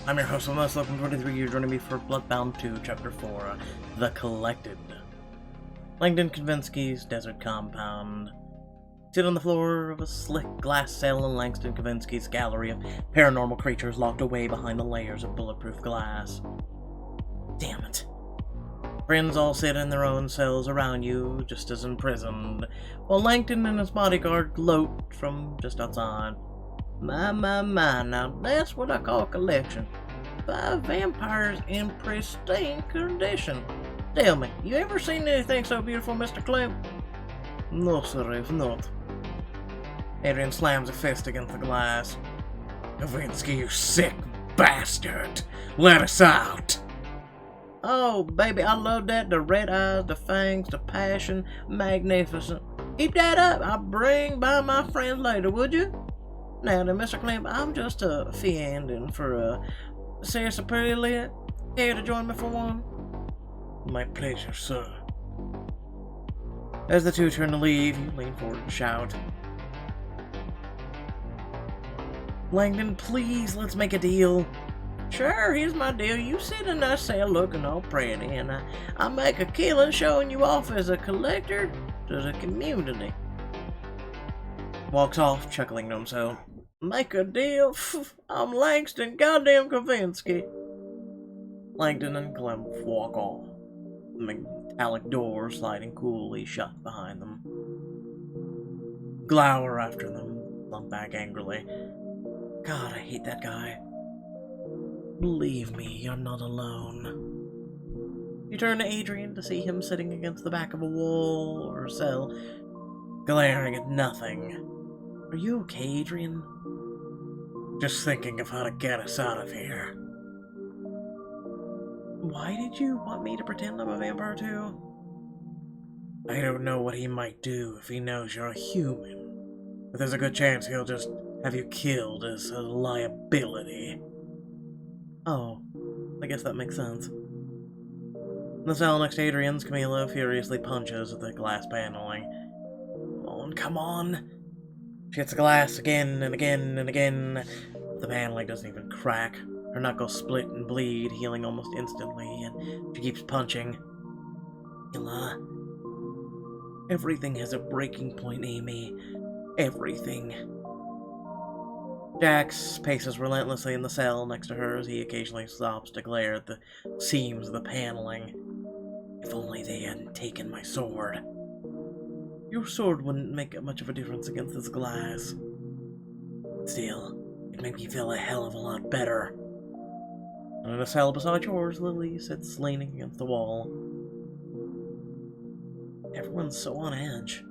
I'm your host, welcome 23. You're joining me for BloodBound 2, Chapter 4, The Collected. Langdon Kavinsky's desert compound. Sit on the floor of a slick glass cell in Langston Kavinsky's gallery of paranormal creatures locked away behind the layers of bulletproof glass. Damn it. Friends all sit in their own cells around you, just as imprisoned, while Langdon and his bodyguard gloat from just outside. My, now that's what I call a collection. 5 vampires in pristine condition. Tell me, you ever seen anything so beautiful, Mr. Clem? No, sir, I've not. Adrian slams a fist against the glass. Kavinsky, you sick bastard! Let us out! Oh, baby, I love that. The red eyes, the fangs, the passion. Magnificent. Keep that up. I'll bring by my friends later, would you? Now then, Mr. Clem, I'm just a fiending for a Sarah Superior. Care to join me for one? My pleasure, sir. As the two turn to leave, you lean forward and shout. Langdon, please, let's make a deal. Sure, here's my deal. You sit in that cell looking all pretty, and I make a killing showing you off as a collector to the community. Walks off, chuckling to himself. Make a deal? I'm Langston goddamn Kavinsky. Langdon and Clem walk off, the metallic door sliding coolly shut behind them. Glower after them, slump back angrily. God, I hate that guy. Believe me, you're not alone. You turn to Adrian to see him sitting against the back of a wall or cell, glaring at nothing. Are you okay, Adrian? Just thinking of how to get us out of here. Why did you want me to pretend I'm a vampire too? I don't know what he might do if he knows you're a human, but there's a good chance he'll just have you killed as a liability. Oh, I guess that makes sense. In the cell next to Adrian's, Camila furiously punches at the glass paneling. Come on. She hits the glass again and again and again. The paneling doesn't even crack. Her knuckles split and bleed, healing almost instantly, and she keeps punching. Camila. Everything has a breaking point, Amy. Everything. Jax paces relentlessly in the cell next to her as he occasionally stops to glare at the seams of the paneling. If only they hadn't taken my sword. Your sword wouldn't make much of a difference against this glass. Still, it made me feel a hell of a lot better. And in a cell beside yours, Lily sits leaning against the wall. Everyone's so on edge.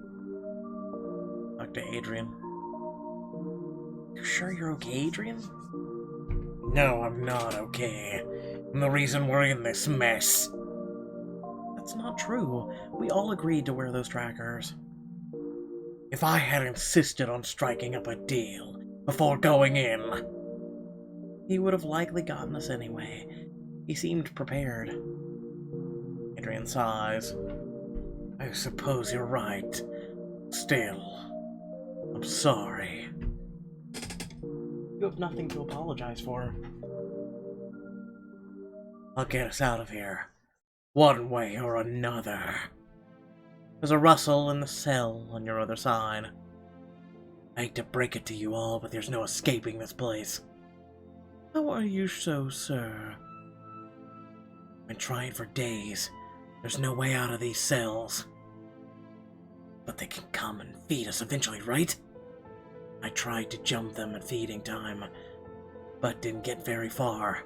Talk to Adrian. You sure you're okay, Adrian? No, I'm not okay. I'm the reason we're in this mess. That's not true. We all agreed to wear those trackers. If I had insisted on striking up a deal before going in, he would have likely gotten us anyway. He seemed prepared. Adrian sighs. I suppose you're right. Still, I'm sorry. You have nothing to apologize for. I'll get us out of here, one way or another. There's a rustle in the cell on your other side. I hate to break it to you all, but there's no escaping this place. How are you so, sir? I've been trying for days. There's no way out of these cells. But they can come and feed us eventually, right? I tried to jump them at feeding time, but didn't get very far.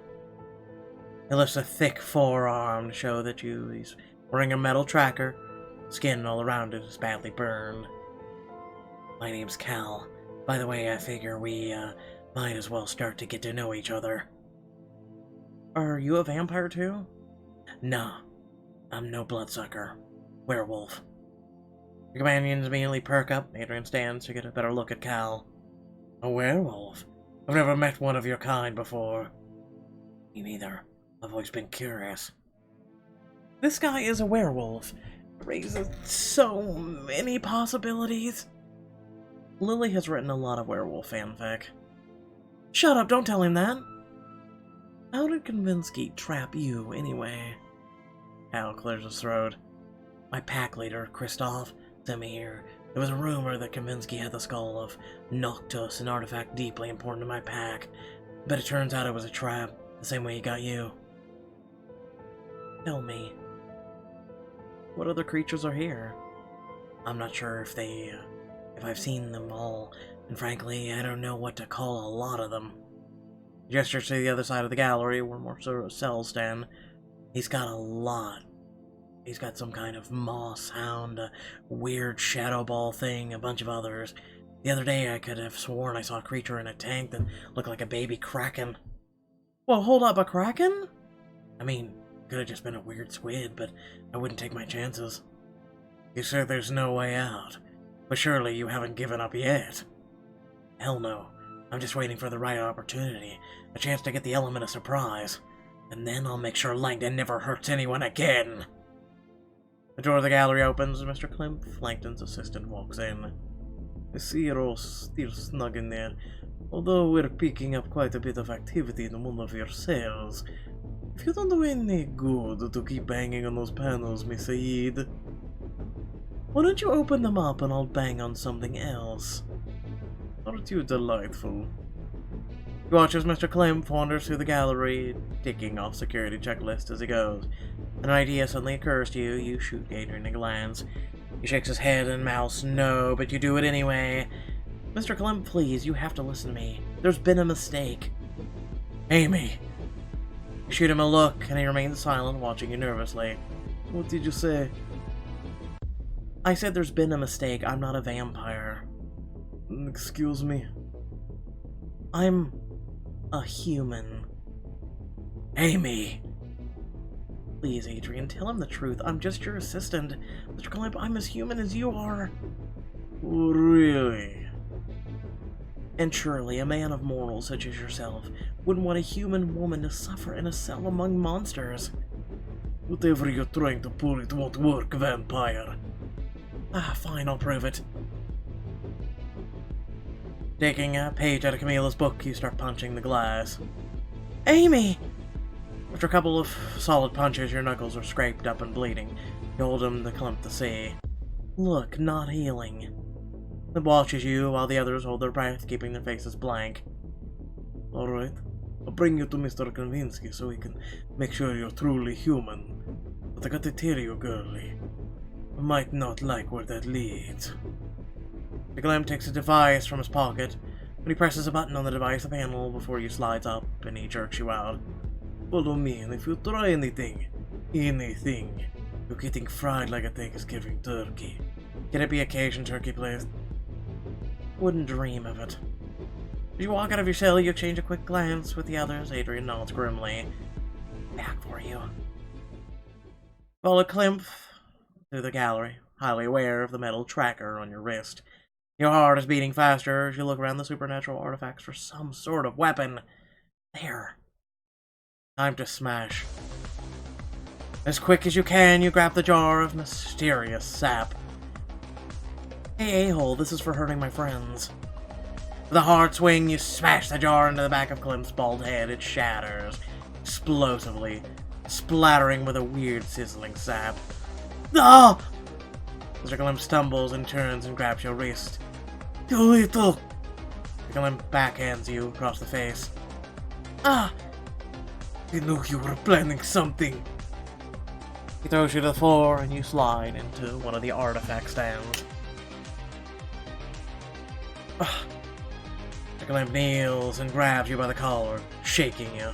He lifts a thick forearm to show that he's wearing a metal tracker. Skin all around it is badly burned. My name's Cal. By the way, I figure we might as well start to get to know each other. Are you a vampire too? Nah, I'm no bloodsucker. Werewolf. The companions immediately perk up. Adrian stands to get a better look at Cal. A werewolf? I've never met one of your kind before. Me neither. I've always been curious. This guy is a werewolf. It raises so many possibilities. Lily has written a lot of werewolf fanfic. Shut up, don't tell him that. How did Kaminsky trap you, anyway? Hal clears his throat. My pack leader, Christoph, sent me here. There was a rumor that Kaminsky had the skull of Noctus, an artifact deeply important to my pack. But it turns out it was a trap, the same way he got you. Tell me, what other creatures are here? I'm not sure if I've seen them all, and frankly, I don't know what to call a lot of them. He gestures to the other side of the gallery, where more sort of cells stand. He's got a lot. He's got some kind of moss hound, a weird shadow ball thing, a bunch of others. The other day I could have sworn I saw a creature in a tank that looked like a baby kraken. Well, hold up, a kraken? I mean, could have just been a weird squid, but I wouldn't take my chances. You said there's no way out, but surely you haven't given up yet. Hell no. I'm just waiting for the right opportunity, a chance to get the element of surprise, and then I'll make sure Langdon never hurts anyone again. The door of the gallery opens and Mr. Klimpf, Langdon's assistant, walks in. I see you're all still snug in there, although we're picking up quite a bit of activity in one of your cells. If you don't do any good to keep banging on those panels, Miss Saeed, why don't you open them up and I'll bang on something else? Aren't you delightful? He watches Mr. Klimpf wanders through the gallery, ticking off security checklist as he goes. An idea suddenly occurs to you. You shoot Adrian a glance. He shakes his head and mouths no, but you do it anyway. Mr. Klimpf, please, you have to listen to me. There's been a mistake. Amy! You shoot him a look, and he remains silent, watching you nervously. What did you say? I said there's been a mistake. I'm not a vampire. Excuse me? I'm a human. Amy! Please, Adrian, tell him the truth. I'm just your assistant. Mr. Klimpf, I'm as human as you are. Really? And surely a man of morals such as yourself wouldn't want a human woman to suffer in a cell among monsters. Whatever you're trying to pull, it won't work, vampire. Ah, fine, I'll prove it. Taking a page out of Camilla's book, you start punching the glass. Amy! After a couple of solid punches, your knuckles are scraped up and bleeding. You hold him to Klimpf to see. Look, not healing. He watches you while the others hold their breath, keeping their faces blank. Alright, I'll bring you to Mr. Kaminsky so he can make sure you're truly human. But I gotta tell you, girlie, I might not like where that leads. The Klimpf takes a device from his pocket. When he presses a button on the device, the panel before you slides up and he jerks you out. Follow me, and if you try anything, you're getting fried like a Thanksgiving turkey. Can it be a Cajun turkey, please? Wouldn't dream of it. As you walk out of your cell, you exchange a quick glance with the others. Adrian nods grimly. Back for you. Follow Klimpf through the gallery, highly aware of the metal tracker on your wrist. Your heart is beating faster as you look around the supernatural artifacts for some sort of weapon. There. Time to smash. As quick as you can, you grab the jar of mysterious sap. Hey, a-hole, this is for hurting my friends. With a hard swing, you smash the jar into the back of Klimpf's bald head. It shatters, explosively, splattering with a weird sizzling sap. Ah! Mr. Klimpf stumbles and turns and grabs your wrist. Too little! Mr. Klimpf backhands you across the face. Ah! I knew you were planning something. He throws you to the floor and you slide into one of the artifact stands. Ah! Mr. Klimpf kneels and grabs you by the collar, shaking you.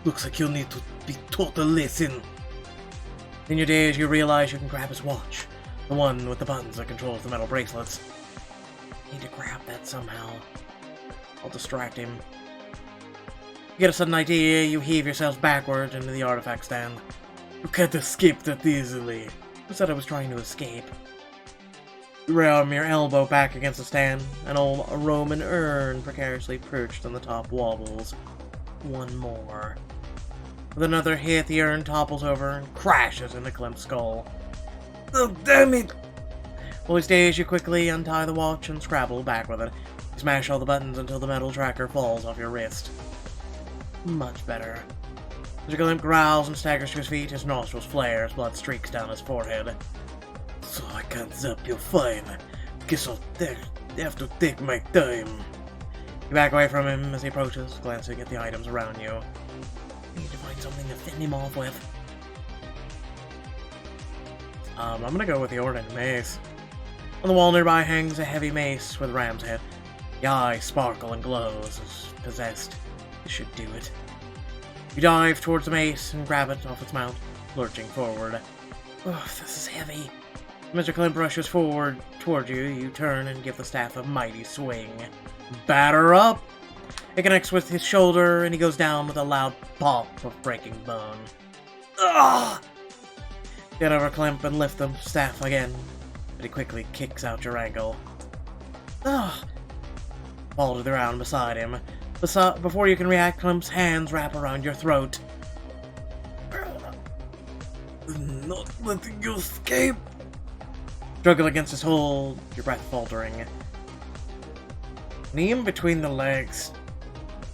Looks like you'll need to be taught a lesson. In your daze, you realize you can grab his watch. The one with the buttons that controls the metal bracelets. I need to grab that somehow. I'll distract him. You get a sudden idea, you heave yourself backwards into the artifact stand. You can't escape that easily. Who said I was trying to escape? You ram your elbow back against the stand. An old Roman urn precariously perched on the top wobbles. One more. With another hit, the urn topples over and crashes into Klimpf's skull. Oh, damn it! While he stays, you quickly untie the watch and scrabble back with it. You smash all the buttons until the metal tracker falls off your wrist. Much better. Mr. Glimp growls and staggers to his feet, his nostrils flare, his blood streaks down his forehead. So I can't zap you fine. Guess I'll have to take my time. You back away from him as he approaches, glancing at the items around you. I need to find something to finish him off with. I'm gonna go with the ordinary mace. On the wall nearby hangs a heavy mace with a ram's head. The eyes sparkle and glows as possessed. This should do it. You dive towards the mace and grab it off its mount, lurching forward. Oh, this is heavy. Mr. Klimp rushes forward toward you. You turn and give the staff a mighty swing. Batter up! It connects with his shoulder, and he goes down with a loud pop of breaking bone. Ugh! Get over Klimp and lift the staff again, but he quickly kicks out your ankle. Ugh! Fall to the ground beside him. Before you can react, Klimp's hands wrap around your throat. Not letting you escape! Struggle against his hold, your breath faltering. Knee him between the legs.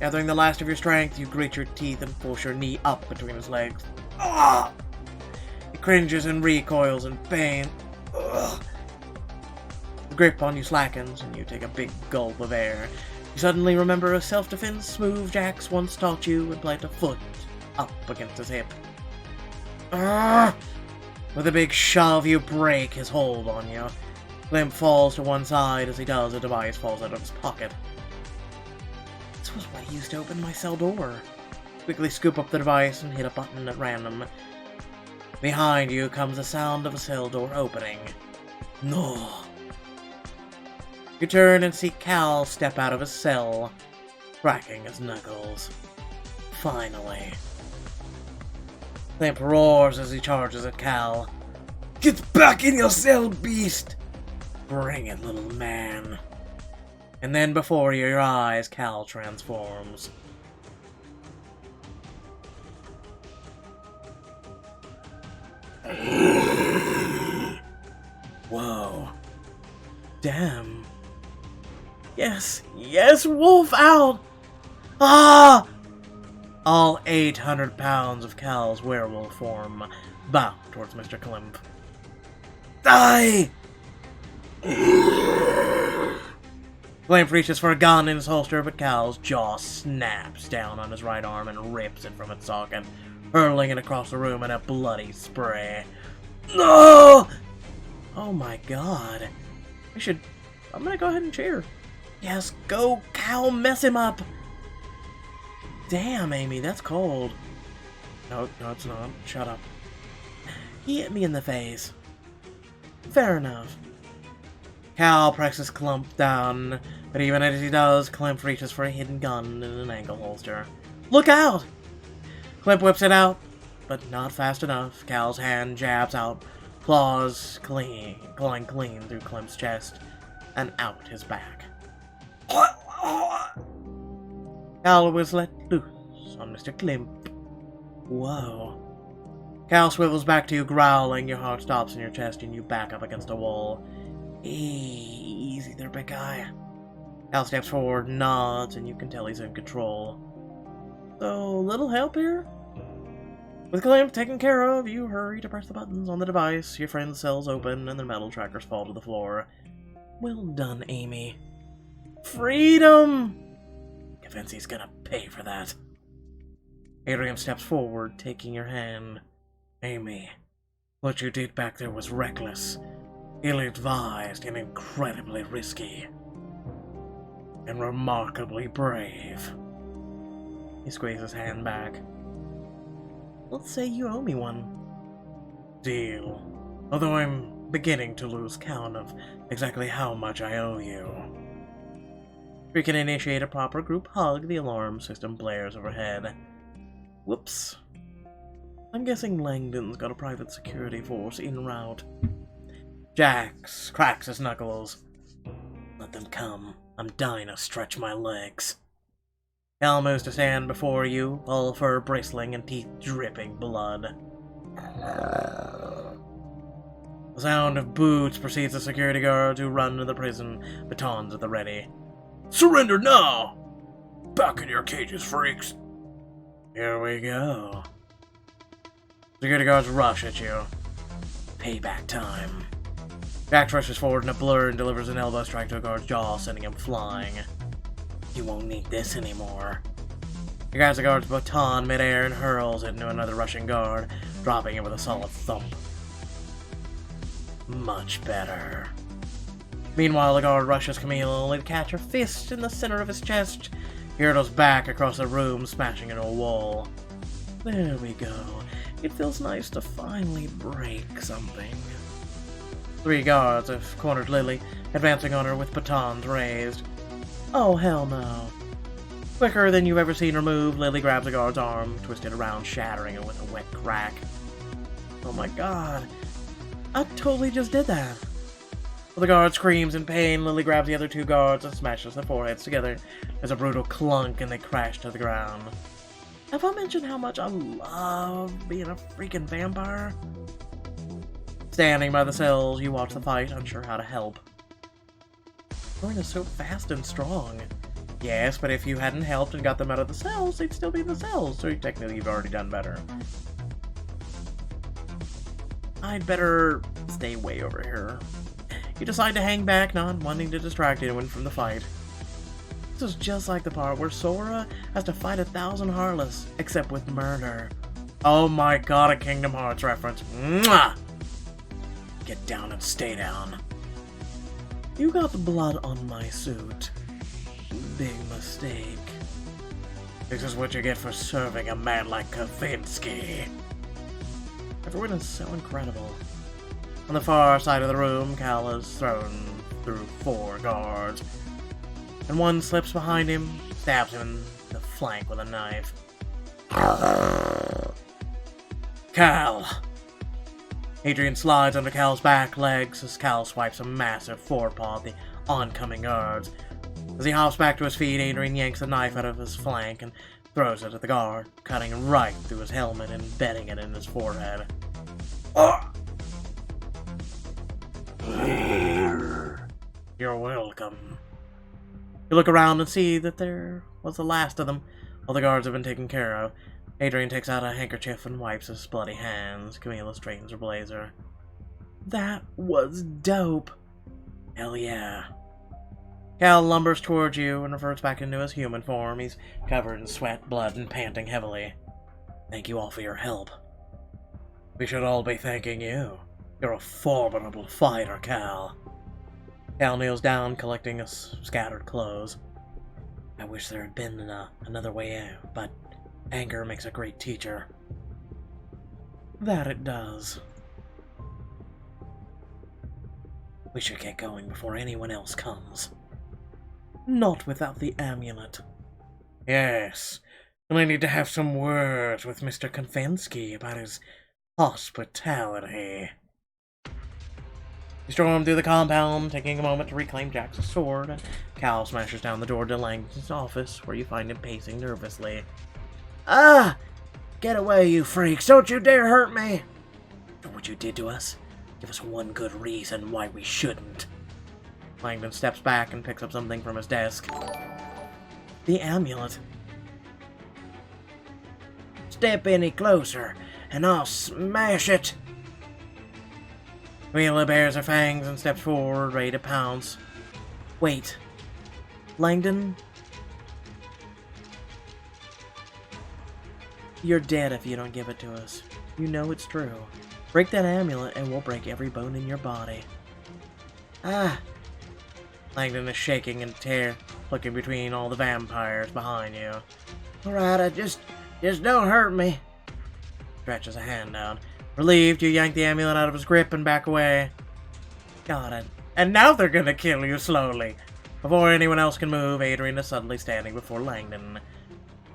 Gathering the last of your strength, you grit your teeth and push your knee up between his legs. Ah! He cringes and recoils in pain. Ugh. The grip on you slackens, and you take a big gulp of air. You suddenly remember a self-defense move Jax once taught you and plant a foot up against his hip. Ugh. With a big shove, you break his hold on you. Klimp falls to one side. As he does, a device falls out of his pocket. This was what I used to open my cell door. Quickly scoop up the device and hit a button at random. Behind you comes the sound of a cell door opening. No. You turn and see Cal step out of his cell, cracking his knuckles. Finally. Klimp roars as he charges at Cal. Get back in your cell, beast! Bring it, little man. And then before your eyes, Cal transforms. Whoa. Damn. Yes, yes, wolf out! Ah! All 800 pounds of Cal's werewolf form bound towards Mr. Klimp. Die! Klimp reaches for a gun in his holster, but Cal's jaw snaps down on his right arm and rips it from its socket, hurling it across the room in a bloody spray. No! Oh my god. I'm gonna go ahead and cheer. Yes, go, Cal, mess him up! Damn, Amy, that's cold. No, it's not. Shut up. He hit me in the face. Fair enough. Cal presses Klimp down, but even as he does, Klimp reaches for a hidden gun in an ankle holster. Look out! Klimp whips it out, but not fast enough. Cal's hand jabs out, clawing clean through Klimp's chest and out his back. Cal was let loose on Mr. Klimp. Whoa. Cal swivels back to you, growling. Your heart stops in your chest and you back up against a wall. Easy there, big guy. Cal steps forward, nods, and you can tell he's in control. So, little help here? With Klimp taken care of, you hurry to press the buttons on the device. Your friend's cells open and the metal trackers fall to the floor. Well done, Amy. Freedom! Convince he's gonna pay for that. Adrian steps forward, taking your hand. Amy, what you did back there was reckless, ill-advised, and incredibly risky. And remarkably brave. He squeezes his hand back. Let's say you owe me one. Deal. Although I'm beginning to lose count of exactly how much I owe you. We can initiate a proper group hug. The alarm system blares overhead. Whoops. I'm guessing Langdon's got a private security force en route. Jax cracks his knuckles. Let them come. I'm dying to stretch my legs. Cal moves to stand before you, all fur bristling and teeth dripping blood. The sound of boots precedes the security guards who run to the prison, batons at the ready. Surrender now! Back in your cages, freaks! Here we go. Security guards rush at you. Payback time. Jax rushes forward in a blur and delivers an elbow strike to a guard's jaw, sending him flying. You won't need this anymore. He grabs the guard's baton midair and hurls it into another rushing guard, dropping it with a solid thump. Much better. Meanwhile, the guard rushes Camille, only to catch her fist in the center of his chest. He hurtles back across the room, smashing into a wall. There we go. It feels nice to finally break something. 3 guards have cornered Lily, advancing on her with batons raised. Oh, hell no. Quicker than you've ever seen her move, Lily grabs a guard's arm, twisted around, shattering it with a wet crack. Oh my god. I totally just did that. While the guard screams in pain, Lily grabs the other 2 guards and smashes their foreheads together. There's a brutal clunk and they crash to the ground. Have I mentioned how much I love being a freaking vampire? Standing by the cells, you watch the fight, unsure how to help. Lauren is so fast and strong. Yes, but if you hadn't helped and got them out of the cells, they'd still be in the cells, so technically you've already done better. I'd better stay way over here. You decide to hang back, not wanting to distract anyone from the fight. This is just like the part where Sora has to fight 1,000 Heartless, except with murder. Oh my god, a Kingdom Hearts reference. Mwah! Get down and stay down. You got blood on my suit. Big mistake. This is what you get for serving a man like Kavinsky. Everyone is so incredible. On the far side of the room, Cal is thrown through 4 guards. And one slips behind him, stabs him in the flank with a knife. Cal! Adrian slides under Cal's back legs as Cal swipes a massive forepaw at the oncoming guards. As he hops back to his feet, Adrian yanks a knife out of his flank and throws it at the guard, cutting right through his helmet and embedding it in his forehead. You're welcome. You look around and see that there was the last of them. All the guards have been taken care of. Adrian takes out a handkerchief and wipes his bloody hands. Camila straightens her blazer. That was dope. Hell yeah. Cal lumbers towards you and reverts back into his human form. He's covered in sweat, blood, and panting heavily. Thank you all for your help. We should all be thanking you. You're a formidable fighter, Cal. Cal kneels down, collecting his scattered clothes. I wish there had been another way out, but anger makes a great teacher. That it does. We should get going before anyone else comes. Not without the amulet. Yes, and I need to have some words with Mr. Konfensky about his hospitality. You storm through the compound, taking a moment to reclaim Jack's sword. Cal smashes down the door to Langdon's office, where you find him pacing nervously. Ah! Get away, you freaks! Don't you dare hurt me! For what you did to us, give us one good reason why we shouldn't. Langdon steps back and picks up something from his desk. The amulet. Step any closer, and I'll smash it! Camila bares her fangs and steps forward, ready to pounce. Wait. Langdon? You're dead if you don't give it to us. You know it's true. Break that amulet and we'll break every bone in your body. Ah! Langdon is shaking in terror, looking between all the vampires behind you. Alright, just don't hurt me. Stretches a hand out. Relieved, you yank the amulet out of his grip and back away. Got it. And now they're gonna kill you slowly. Before anyone else can move, Adrian is suddenly standing before Langdon.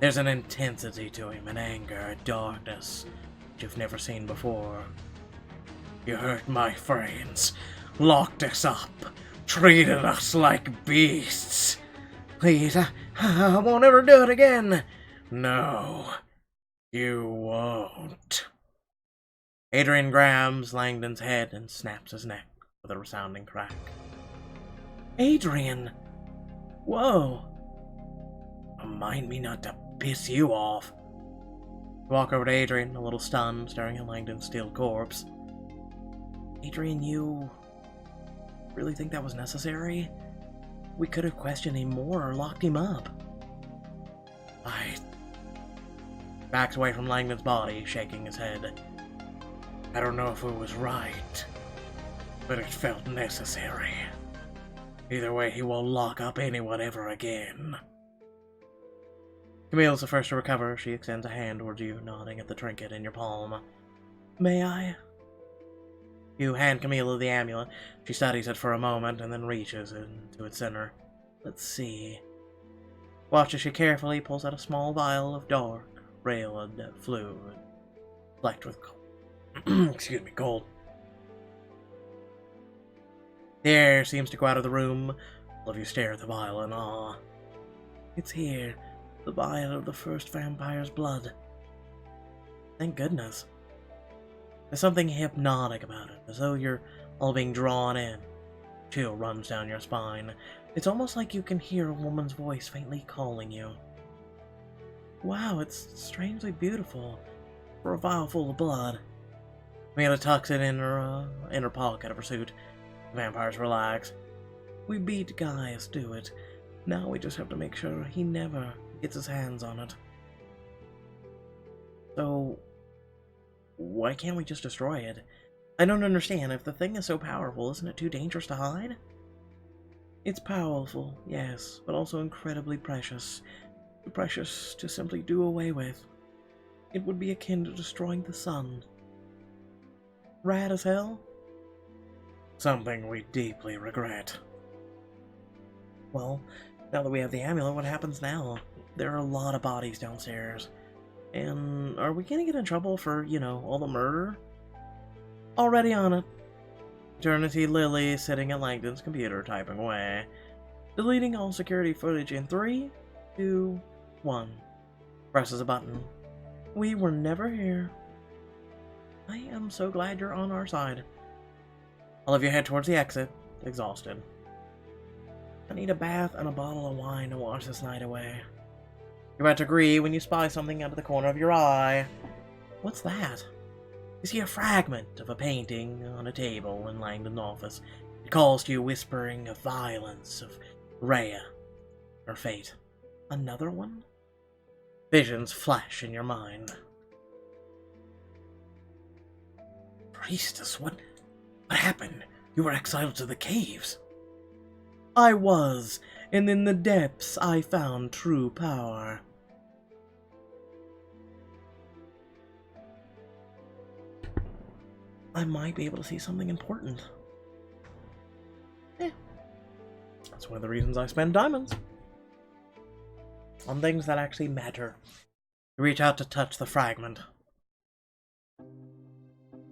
There's an intensity to him, an anger, a darkness that you've never seen before. You hurt my friends, locked us up, treated us like beasts. Please, I won't ever do it again. No, you won't. Adrian grabs Langdon's head and snaps his neck with a resounding crack. Adrian! Whoa! Remind me not to piss you off. Walk over to Adrian, a little stunned, staring at Langdon's steel corpse. Adrian, you really think that was necessary? We could have questioned him more or locked him up. Backs away from Langdon's body, shaking his head. I don't know if it was right, but it felt necessary. Either way, he won't lock up anyone ever again. Camille's the first to recover. She extends a hand towards you, nodding at the trinket in your palm. May I? You hand Camille the amulet. She studies it for a moment and then reaches into its center. Let's see. Watch as she carefully pulls out a small vial of dark, red fluid, flecked with gold. The air seems to go out of the room. All of you stare at the vial in awe. It's here, the vial of the first vampire's blood. Thank goodness. There's something hypnotic about it, as though you're all being drawn in. Chill runs down your spine. It's almost like you can hear a woman's voice faintly calling you. Wow, it's strangely beautiful for a vial full of blood. Mila tucks it in her inner pocket of her suit. The vampires relax. We beat Gaius to it. Now we just have to make sure he never gets his hands on it. So, why can't we just destroy it? I don't understand. If the thing is so powerful, isn't it too dangerous to hide? It's powerful, yes, but also incredibly precious. Too precious to simply do away with. It would be akin to destroying the sun. Rad as hell? Something we deeply regret. Well, now that we have the amulet, what happens now? There are a lot of bodies downstairs. And are we gonna get in trouble for, all the murder? Already on it. Eternity Lily sitting at Langdon's computer typing away. Deleting all security footage in 3, 2, 1. Presses a button. We were never here. I am so glad you're on our side. All of you head towards the exit, exhausted. I need a bath and a bottle of wine to wash this night away. You're about to agree when you spy something out of the corner of your eye. What's that? You see a fragment of a painting on a table in Langdon's office. It calls to you, whispering of violence, of Rhea, her fate. Another one? Visions flash in your mind. Priestess, what happened? You were exiled to the caves. I was, and in the depths I found true power. I might be able to see something important. That's one of the reasons I spend diamonds. On things that actually matter. You reach out to touch the fragment.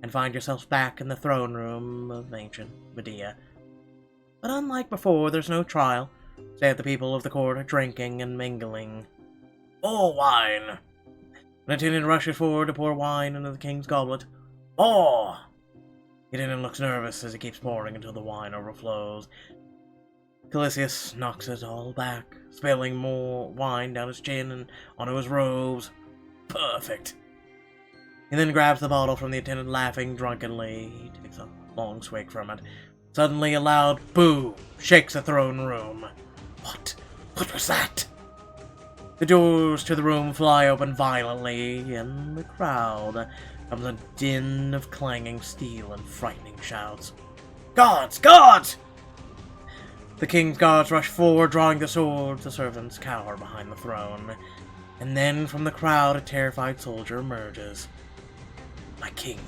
And find yourself back in the throne room of ancient Medea. But unlike before, there's no trial. Instead, the people of the court are drinking and mingling. More wine! An attendant rushes forward to pour wine into the king's goblet. More! The attendant looks nervous as he keeps pouring until the wine overflows. Calisius knocks it all back, spilling more wine down his chin and onto his robes. Perfect! He then grabs the bottle from the attendant, laughing drunkenly. He takes a long swig from it. Suddenly, a loud boom shakes the throne room. What? What was that? The doors to the room fly open violently. In the crowd comes a din of clanging steel and frightening shouts. Guards! Guards! The king's guards rush forward, drawing the swords. The servants cower behind the throne. And then from the crowd, a terrified soldier emerges. My king,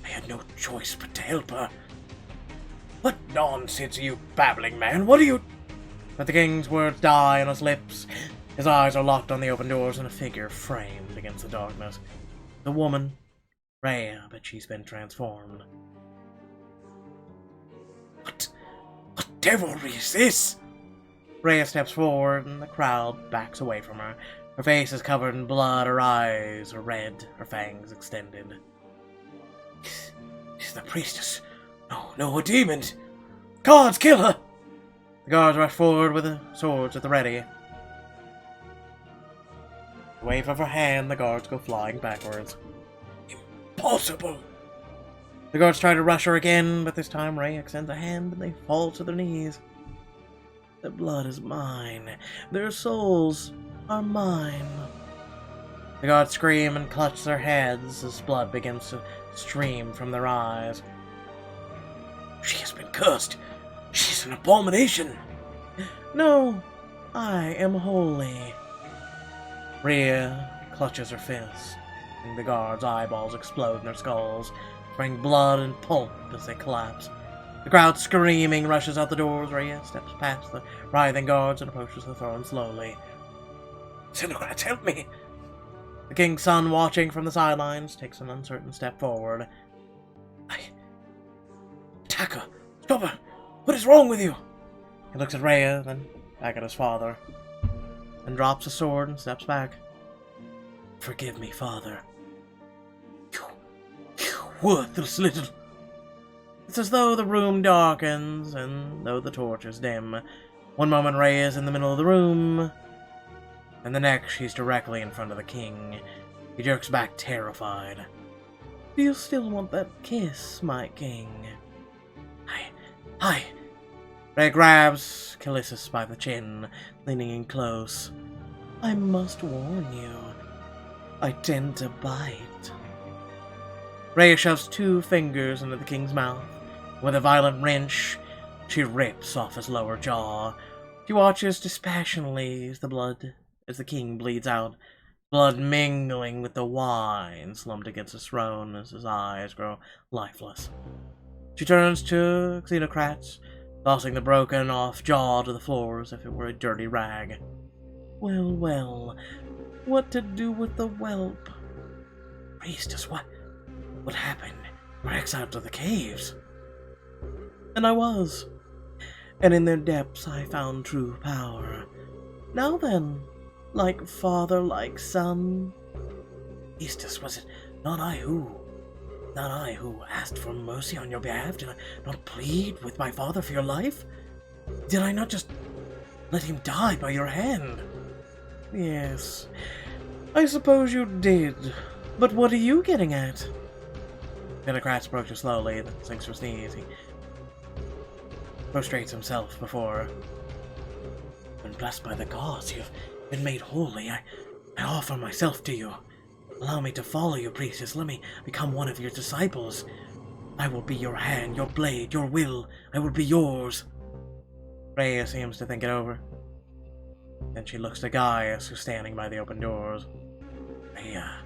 I had no choice but to help her. What nonsense are you babbling, man? What are you... But the king's words die on his lips. His eyes are locked on the open doors and a figure framed against the darkness. The woman, Rhea, but she's been transformed. What devilry is this? Rhea steps forward and the crowd backs away from her. Her face is covered in blood, her eyes are red, her fangs extended. She's the priestess. No, a demon! Guards, kill her! The guards rush forward with the swords at the ready. Wave of her hand, the guards go flying backwards. Impossible! The guards try to rush her again, but this time Ray extends a hand and they fall to their knees. Their blood is mine. Their souls are mine. The guards scream and clutch their heads as blood begins to stream from their eyes. She has been cursed. She's an abomination. No, I am holy. Rhea clutches her fist, and the guards' eyeballs explode in their skulls, spraying blood and pulp as they collapse. The crowd screaming rushes out the doors. Rhea steps past the writhing guards and approaches the throne slowly. Xenocrats, help me! The king's son, watching from the sidelines, takes an uncertain step forward. Attack her! Stop her! What is wrong with you? He looks at Rhea, then back at his father, and drops his sword and steps back. Forgive me, father. You worthless little... It's as though the room darkens, and though the torch is dim. One moment Rhea is in the middle of the room, and the next she's directly in front of the king. He jerks back terrified. Do you still want that kiss, my king? Hi. Rhea grabs Callisis by the chin, leaning in close. I must warn you. I tend to bite. Rhea shoves 2 fingers into the king's mouth. With a violent wrench, she rips off his lower jaw. She watches dispassionately as the king bleeds out, blood mingling with the wine slumped against his throne as his eyes grow lifeless. She turns to Xenocrats, tossing the broken off jaw to the floor as if it were a dirty rag. Well, what to do with the whelp? Priestess, what happened? We're exiled to the caves. And I was. And in their depths I found true power. Now then, like father, like son. Priestess, was it not I who asked for mercy on your behalf? Did I not plead with my father for your life? Did I not just let him die by your hand? Yes, I suppose you did. But what are you getting at? Xenocrats approaches slowly, then sinks to his knees. He prostrates himself before her. When blessed by the gods, you've been made holy. I offer myself to you. Allow me to follow you, priestess. Let me become one of your disciples. I will be your hand, your blade, your will. I will be yours. Rhea seems to think it over. Then she looks to Gaius, who's standing by the open doors. Rhea.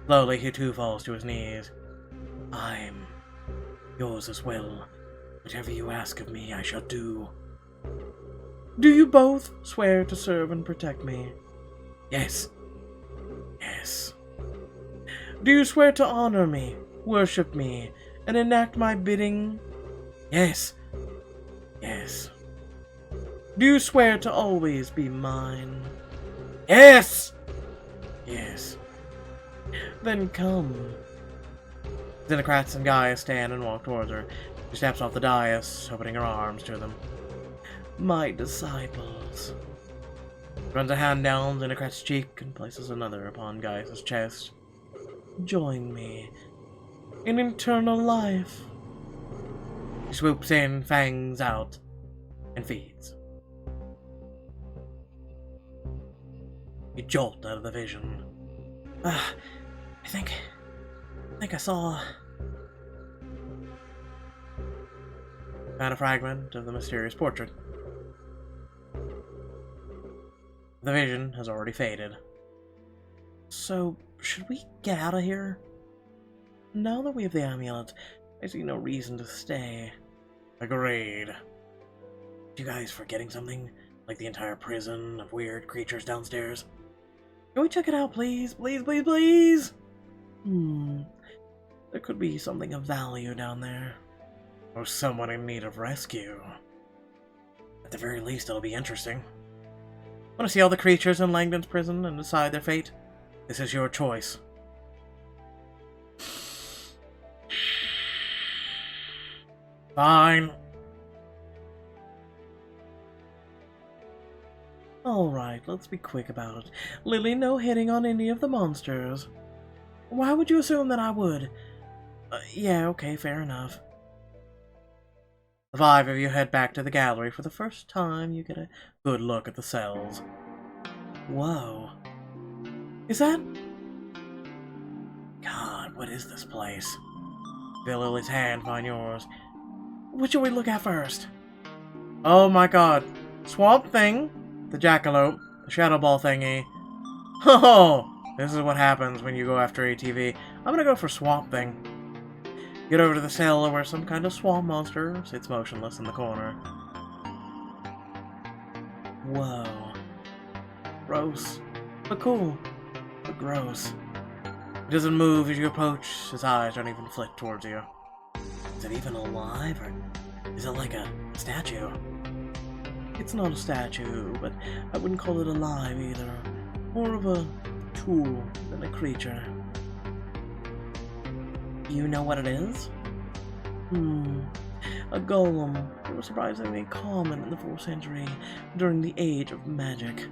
Slowly, he too falls to his knees. I'm yours as well. Whatever you ask of me, I shall do. Do you both swear to serve and protect me? Yes. Yes. Do you swear to honor me, worship me, and enact my bidding? Yes. Yes. Do you swear to always be mine? Yes! Yes. Then come. Xenocrats and Gaius stand and walk towards her. She steps off the dais, opening her arms to them. My disciples. Runs a hand down Xenocrat's cheek and places another upon Gaius' chest. Join me in eternal life. He swoops in, fangs out, and feeds. You jolt out of the vision. I think I saw... Found a fragment of the mysterious portrait. The vision has already faded. So, should we get out of here? Now that we have the amulet, I see no reason to stay. Agreed. You guys forgetting something? Like the entire prison of weird creatures downstairs? Can we check it out, please? Please, please, please? There could be something of value down there. Or someone in need of rescue. At the very least, it'll be interesting. Want to see all the creatures in Langdon's prison and decide their fate? This is your choice. Fine. Alright, let's be quick about it. Lily, no hitting on any of the monsters. Why would you assume that I would? Yeah, okay, fair enough. The 5 of you head back to the gallery. For the first time, you get a good look at the cells. Whoa. Is that... God, what is this place? Feel Lily's hand, find yours. What should we look at first? Oh my god. Swamp Thing, the jackalope, the shadow ball thingy. Oh, this is what happens when you go after ATV. I'm gonna go for Swamp Thing. Get over to the cell where some kind of swamp monster sits motionless in the corner. Whoa. Gross. But cool. But gross. He doesn't move as you approach. His eyes don't even flick towards you. Is it even alive, or is it like a statue? It's not a statue, but I wouldn't call it alive either. More of a tool than a creature. You know what it is? A golem. It was surprisingly common in the 4th century, during the Age of Magic.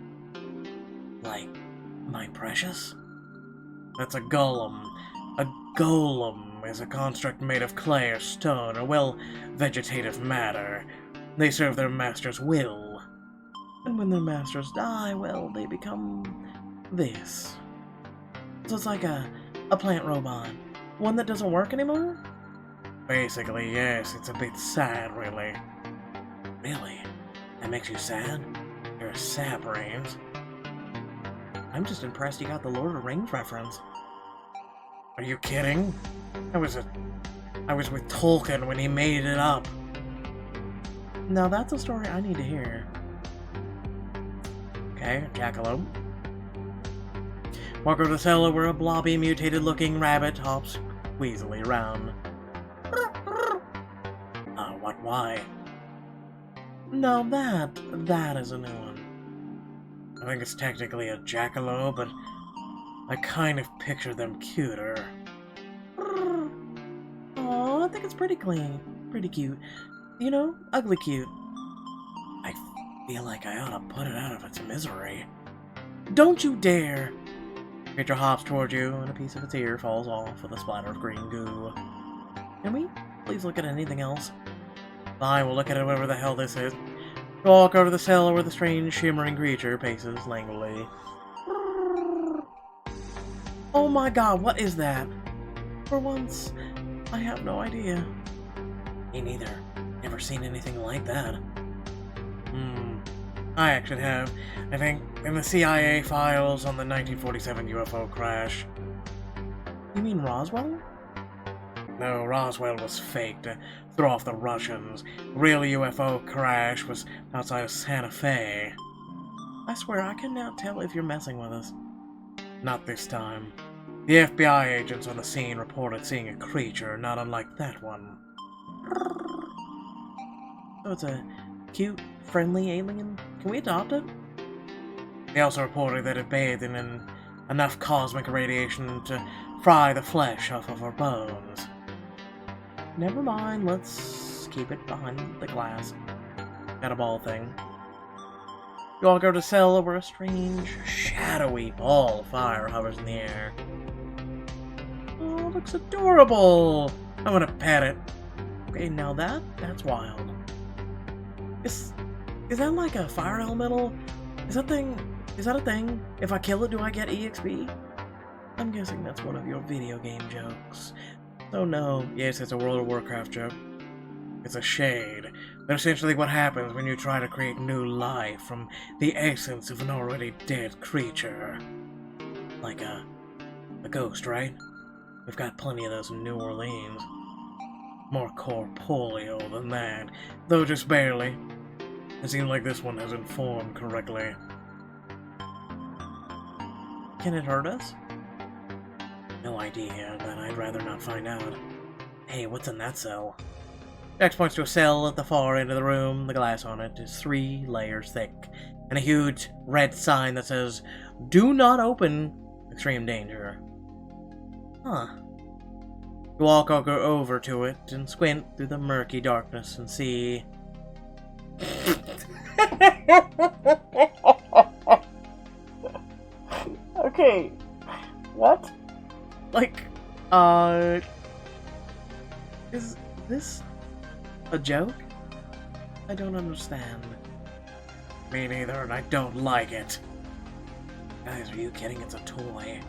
Like, my precious? That's a golem. A golem is a construct made of clay or stone, or, well, vegetative matter. They serve their master's will. And when their masters die, well, they become this. So it's like a plant robot. One that doesn't work anymore? Basically, yes. It's a bit sad, really. Really? That makes you sad? You're a sad brains. I'm just impressed you got the Lord of the Rings reference. Are you kidding? I was with Tolkien when he made it up. Now that's a story I need to hear. Okay, jackalope. Walk over to the cellar where a blobby, mutated-looking rabbit hops queasily around. What? Why? Now that is a new one. I think it's technically a jackalope, but I kind of picture them cuter. Oh, I think it's pretty clean. Pretty cute. You know, ugly cute. I feel like I ought to put it out of its misery. Don't you dare! Creature hops toward you, and a piece of its ear falls off with a splatter of green goo. Can we please look at anything else? Fine, we'll look at it, whatever the hell this is. Walk over to the cellar where the strange, shimmering creature paces languidly. Oh my god, what is that? For once, I have no idea. Me neither. Never seen anything like that. I actually have. I think in the CIA files on the 1947 UFO crash. You mean Roswell? No, Roswell was fake to throw off the Russians. The real UFO crash was outside of Santa Fe. I swear I can now tell if you're messing with us. Not this time. The FBI agents on the scene reported seeing a creature not unlike that one. So it's a cute, friendly alien? Can we adopt it? They also reported that it bathed in enough cosmic radiation to fry the flesh off of our bones. Never mind, let's keep it behind the glass. Got a ball thing. You all go to cell where a strange, shadowy ball of fire hovers in the air. Oh, it looks adorable! I'm gonna pet it. Okay, now that's wild. Is that like a fire elemental? Is that a thing? If I kill it, do I get EXP? I'm guessing that's one of your video game jokes. So no, yes, it's a World of Warcraft joke. It's a shade. That's essentially what happens when you try to create new life from the essence of an already dead creature. Like a ghost, right? We've got plenty of those in New Orleans. More corporeal than that, though just barely. It seems like this one hasn't formed correctly. Can it hurt us? No idea, but I'd rather not find out. Hey, what's in that cell? Jax points to a cell at the far end of the room. The glass on it is 3 layers thick, and a huge red sign that says, "Do not open, extreme danger." Huh. You walk over to it and squint through the murky darkness and see... Okay. What? Like, is this a joke? I don't understand. Me neither, and I don't like it. Guys, are you kidding? It's a toy.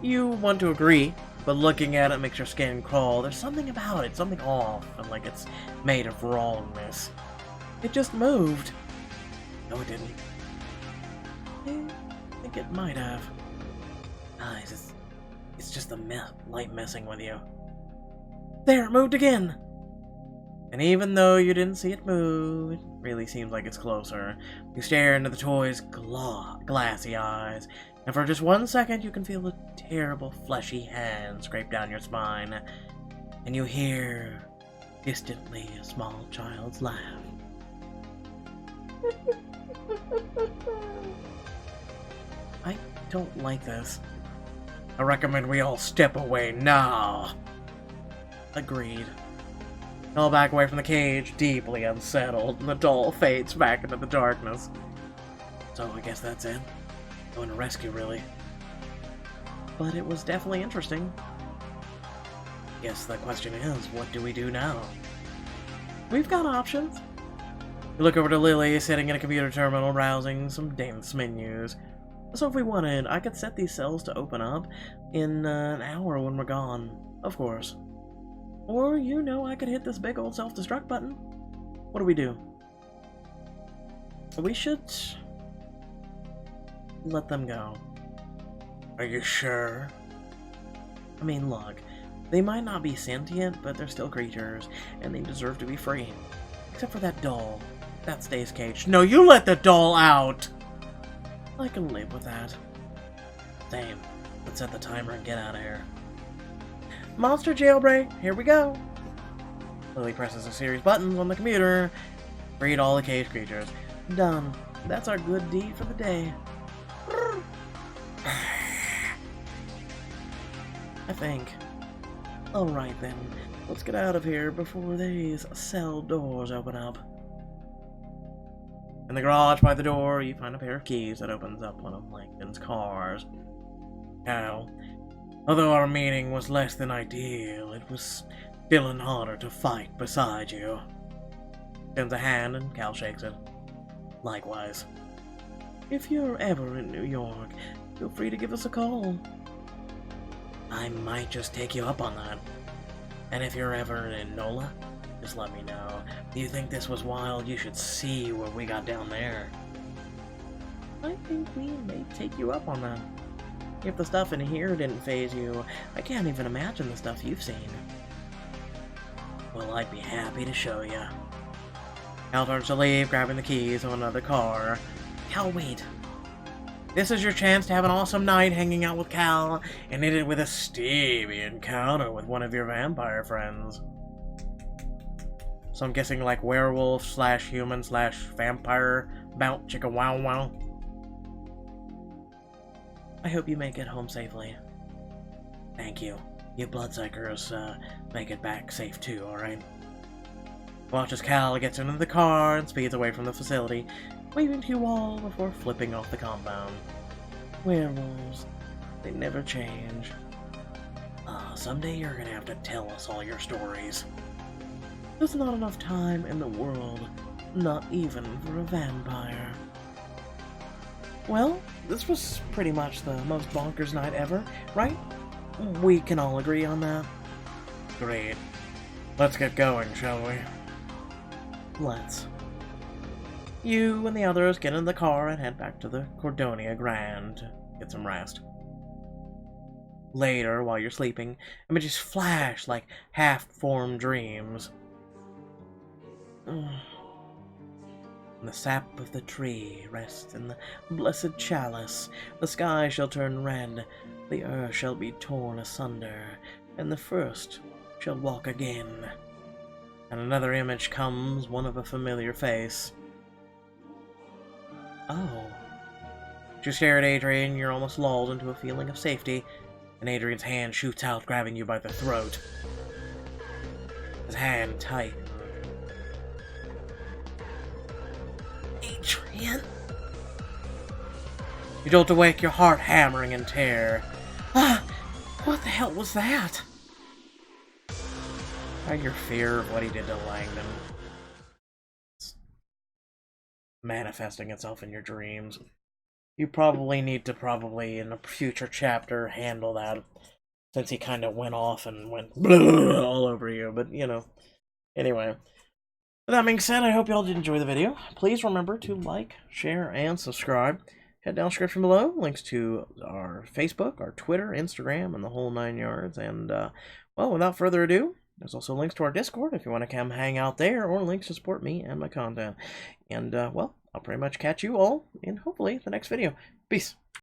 You want to agree, but looking at it makes your skin crawl. There's something about it, something off, and like it's made of wrongness. It just moved. No, it didn't. I think it might have. Guys, it's just the light messing with you. There, it moved again! And even though you didn't see it move, it really seems like it's closer. You stare into the toy's glassy eyes, and for just 1 second you can feel a terrible fleshy hand scrape down your spine, and you hear, distantly, a small child's laugh. I don't like this. I recommend we all step away now. Agreed. All back away from the cage, deeply unsettled, and the doll fades back into the darkness. So I guess that's it. Going to rescue, really. But it was definitely interesting. Guess the question is, what do we do now? We've got options. You look over to Lily, sitting in a computer terminal, browsing some dense menus. So if we wanted, I could set these cells to open up in an hour when we're gone, of course. Or, you know, I could hit this big old self-destruct button. What do we do? We should let them go. Are you sure? I mean, look, they might not be sentient, but they're still creatures, and they deserve to be free. Except for that doll. That stays caged. No, you let the doll out! I can live with that. Same. Let's set the timer and get out of here. Monster jailbreak, here we go! Lily presses a series of buttons on the computer. Freed all the caged creatures. Done. That's our good deed for the day. I think. Alright then, let's get out of here before these cell doors open up. In the garage by the door, you find a pair of keys that opens up one of Langdon's cars. Cal, although our meeting was less than ideal, it was still an honor to fight beside you. Extends a hand and Cal shakes it. Likewise. If you're ever in New York, feel free to give us a call. I might just take you up on that. And if you're ever in NOLA, just let me know. If you think this was wild, you should see what we got down there. I think we may take you up on that. If the stuff in here didn't faze you, I can't even imagine the stuff you've seen. Well, I'd be happy to show you. Cal turns to leave, grabbing the keys of another car. Cal, wait. This is your chance to have an awesome night hanging out with Cal, and end it with a steamy encounter with one of your vampire friends. So I'm guessing like werewolf / human / vampire bout chicka wow wow. I hope you make it home safely. Thank you. You bloodsuckers make it back safe too, alright? Watch as Cal gets into the car and speeds away from the facility, waving to you all before flipping off the compound. Werewolves, they never change. Someday you're gonna have to tell us all your stories. There's not enough time in the world, not even for a vampire. Well, this was pretty much the most bonkers night ever, right? We can all agree on that. Great. Let's get going, shall we? Let's. You and the others get in the car and head back to the Cordonia Grand to get some rest. Later, while you're sleeping, images flash like half-formed dreams. The sap of the tree rests in the blessed chalice. The sky shall turn red, the earth shall be torn asunder, and the first shall walk again. And another image comes, one of a familiar face. Oh. As you stare at Adrian, you're almost lulled into a feeling of safety, and Adrian's hand shoots out, grabbing you by the throat. His hand tight. Adrian? You jolt awake, your heart hammering in terror. Ah! What the hell was that? Hide your fear of what he did to Langdon. It's manifesting itself in your dreams. You probably need to in a future chapter, handle that, since he kind of went off and went all over you, but, you know. Anyway. With that being said, I hope y'all did enjoy the video. Please remember to like, share, and subscribe. Head down description below, links to our Facebook, our Twitter, Instagram, and the whole 9 yards. And, well, without further ado, there's also links to our Discord if you want to come hang out there, or links to support me and my content. And, well, I'll pretty much catch you all in, hopefully, the next video. Peace.